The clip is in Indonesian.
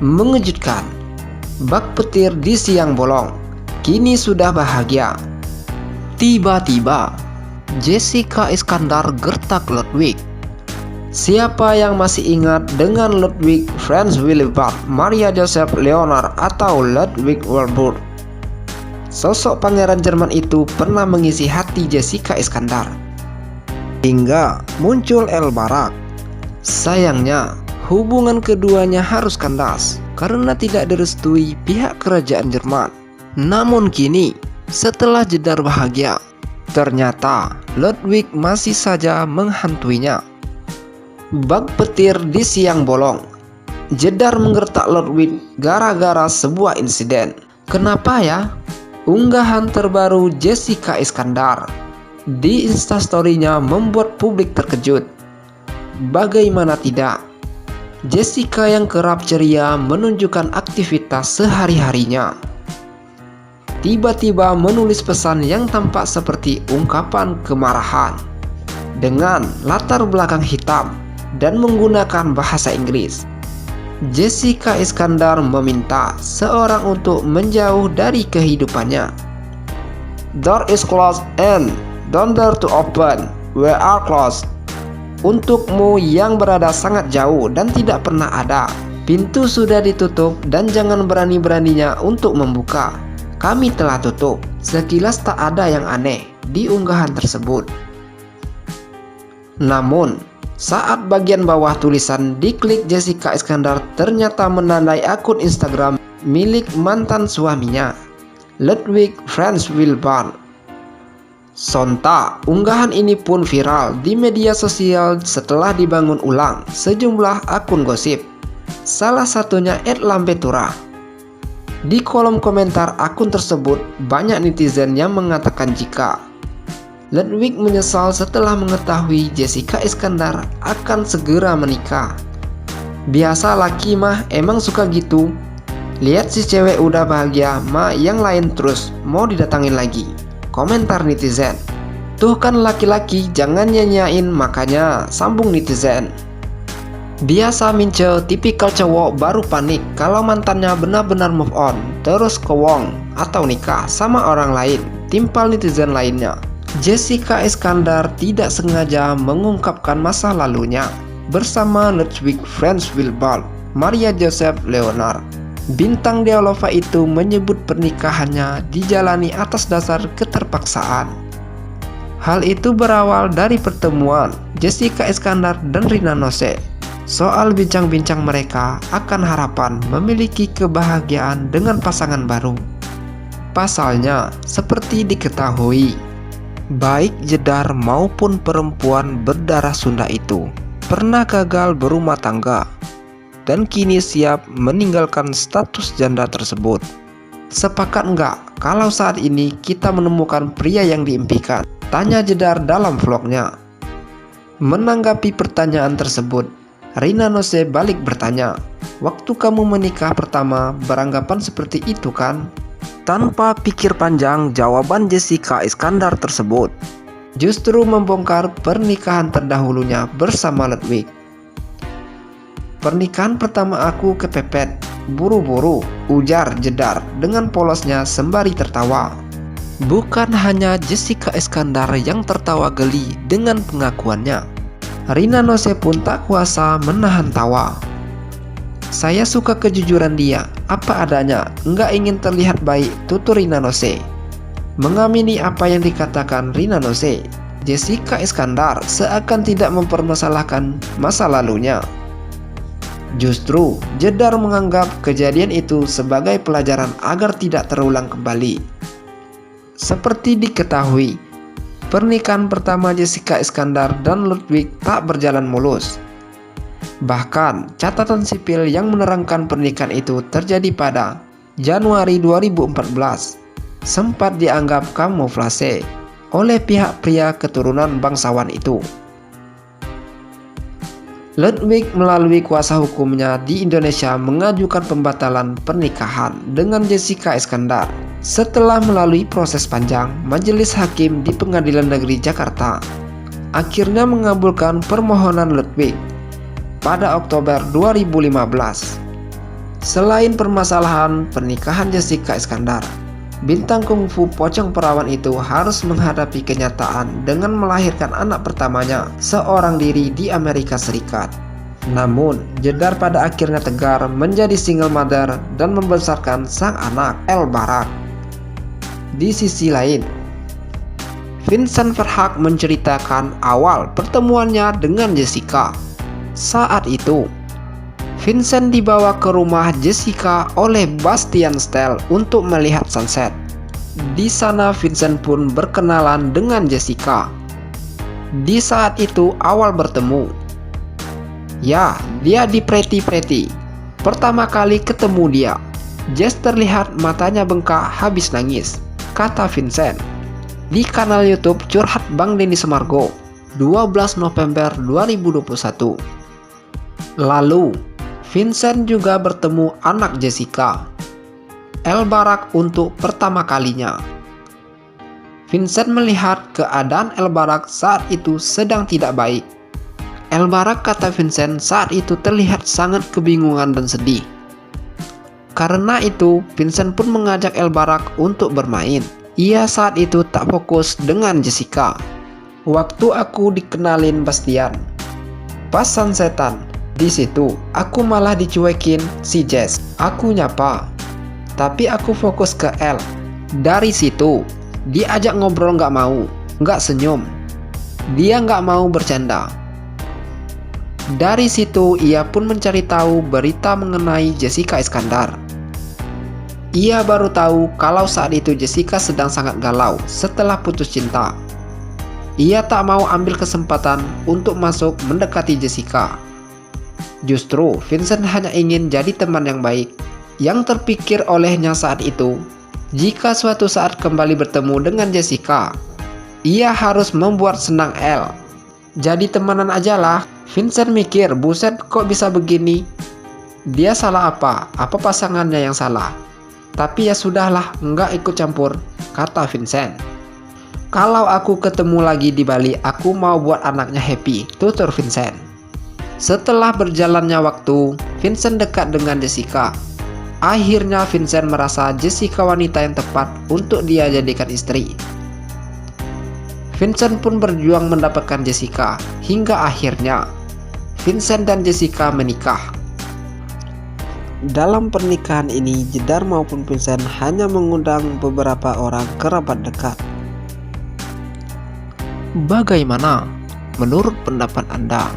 Mengejutkan, bak petir di siang bolong, kini sudah bahagia. Tiba-tiba, Jessica Iskandar gertak Ludwig. Siapa yang masih ingat dengan Ludwig Franz Willibald Maria Joseph Leonard atau Ludwig Wilbur? Sosok pangeran Jerman itu pernah mengisi hati Jessica Iskandar. Hingga muncul El Barak. Sayangnya, hubungan keduanya harus kandas karena tidak direstui pihak kerajaan Jerman. Namun kini, setelah jedar bahagia, ternyata Ludwig masih saja menghantuinya. Bak petir di siang bolong, jedar menggertak Ludwig gara-gara sebuah insiden. Kenapa ya? Unggahan terbaru Jessica Iskandar di instastory-nya membuat publik terkejut. Bagaimana tidak, Jessica yang kerap ceria menunjukkan aktivitas sehari-harinya tiba-tiba menulis pesan yang tampak seperti ungkapan kemarahan dengan latar belakang hitam dan menggunakan bahasa Inggris. Jessica Iskandar meminta seorang untuk menjauh dari kehidupannya. Door is closed and don't dare to open. We are closed. Untukmu yang berada sangat jauh dan tidak pernah ada, pintu sudah ditutup dan jangan berani-beraninya untuk membuka. Kami telah tutup. Sekilas tak ada yang aneh di unggahan tersebut. Namun, saat bagian bawah tulisan diklik, Jessica Iskandar ternyata menandai akun Instagram milik mantan suaminya, Ludwig Franz Willibald. Sontak, unggahan ini pun viral di media sosial setelah dibangun ulang sejumlah akun gosip, salah satunya @lampetura. Di kolom komentar akun tersebut, banyak netizen yang mengatakan jika Ludwig menyesal setelah mengetahui Jessica Iskandar akan segera menikah. Biasa laki mah emang suka gitu. Lihat si cewek udah bahagia, mah yang lain terus mau didatangin lagi. Komentar netizen. Tuh kan laki-laki jangan nyanyain, makanya sambung netizen. Biasa Mince, tipikal cowok baru panik kalau mantannya benar-benar move on, terus kewong atau nikah sama orang lain, timpal netizen lainnya. Jessica Iskandar tidak sengaja mengungkapkan masa lalunya bersama Ludwig Franz Willibald Maria Joseph Leonard. Bintang Dialova itu menyebut pernikahannya dijalani atas dasar keterpaksaan. Hal itu berawal dari pertemuan Jessica Iskandar dan Rina Nose soal bincang-bincang mereka akan harapan memiliki kebahagiaan dengan pasangan baru. Pasalnya, seperti diketahui, baik jedar maupun perempuan berdarah Sunda itu pernah gagal berumah tangga dan kini siap meninggalkan status janda tersebut. Sepakat nggak kalau saat ini kita menemukan pria yang diimpikan? Tanya jedar dalam vlognya. Menanggapi pertanyaan tersebut, Rina Nose balik bertanya, waktu kamu menikah pertama beranggapan seperti itu kan? Tanpa pikir panjang, jawaban Jessica Iskandar tersebut justru membongkar pernikahan terdahulunya bersama Ludwig. Pernikahan pertama aku kepepet, buru-buru, ujar jedar dengan polosnya sembari tertawa. Bukan hanya Jessica Iskandar yang tertawa geli dengan pengakuannya. Rina Nose pun tak kuasa menahan tawa. Saya suka kejujuran dia, apa adanya, nggak ingin terlihat baik, tutur Rina Nose. Mengamini apa yang dikatakan Rina Nose, Jessica Iskandar seakan tidak mempermasalahkan masa lalunya. Justru, jedar menganggap kejadian itu sebagai pelajaran agar tidak terulang kembali. Seperti diketahui, pernikahan pertama Jessica Iskandar dan Ludwig tak berjalan mulus. Bahkan, catatan sipil yang menerangkan pernikahan itu terjadi pada Januari 2014 sempat dianggap kamuflase oleh pihak pria keturunan bangsawan itu. Ludwig melalui kuasa hukumnya di Indonesia mengajukan pembatalan pernikahan dengan Jessica Iskandar setelah melalui proses panjang. Majelis Hakim di Pengadilan Negeri Jakarta akhirnya mengabulkan permohonan Ludwig pada Oktober 2015. Selain permasalahan pernikahan Jessica Iskandar, bintang kungfu pocong perawan itu harus menghadapi kenyataan dengan melahirkan anak pertamanya seorang diri di Amerika Serikat. Namun, Jedar pada akhirnya tegar menjadi single mother dan membesarkan sang anak, El Barak. Di sisi lain, Vincent Verhaeghe menceritakan awal pertemuannya dengan Jessica. Saat itu, Vincent dibawa ke rumah Jessica oleh Bastian Stell untuk melihat sunset. Di sana Vincent pun berkenalan dengan Jessica. Di saat itu awal bertemu. Ya, dia di Pretty Pretty. Pertama kali ketemu dia, Jess terlihat matanya bengkak habis nangis, kata Vincent. Di kanal YouTube Curhat Bang Denny Sumargo, 12 November 2021. Lalu, Vincent juga bertemu anak Jessica, El Barak, untuk pertama kalinya. Vincent melihat keadaan El Barak saat itu sedang tidak baik. El Barak, kata Vincent, saat itu terlihat sangat kebingungan dan sedih. Karena itu, Vincent pun mengajak El Barak untuk bermain. Ia saat itu tak fokus dengan Jessica. Waktu aku dikenalin Bastian, pas sunsetan, di situ aku malah dicuekin si Jess. Aku nyapa, tapi aku fokus ke El. Dari situ, diajak ngobrol nggak mau, nggak senyum. Dia nggak mau bercanda. Dari situ ia pun mencari tahu berita mengenai Jessica Iskandar. Ia baru tahu kalau saat itu Jessica sedang sangat galau setelah putus cinta. Ia tak mau ambil kesempatan untuk masuk mendekati Jessica. Justru Vincent hanya ingin jadi teman yang baik. Yang terpikir olehnya saat itu, jika suatu saat kembali bertemu dengan Jessica, ia harus membuat senang El. Jadi temenan aja lah. Vincent mikir, buset kok bisa begini? Dia salah apa? Apa pasangannya yang salah? Tapi ya sudahlah, nggak ikut campur, kata Vincent. Kalau aku ketemu lagi di Bali, aku mau buat anaknya happy, tutur Vincent. Setelah berjalannya waktu, Vincent dekat dengan Jessica. Akhirnya Vincent merasa Jessica wanita yang tepat untuk dia jadikan istri. Vincent pun berjuang mendapatkan Jessica, hingga akhirnya Vincent dan Jessica menikah. Dalam pernikahan ini, Jedar maupun Vincent hanya mengundang beberapa orang kerabat dekat. Bagaimana menurut pendapat Anda?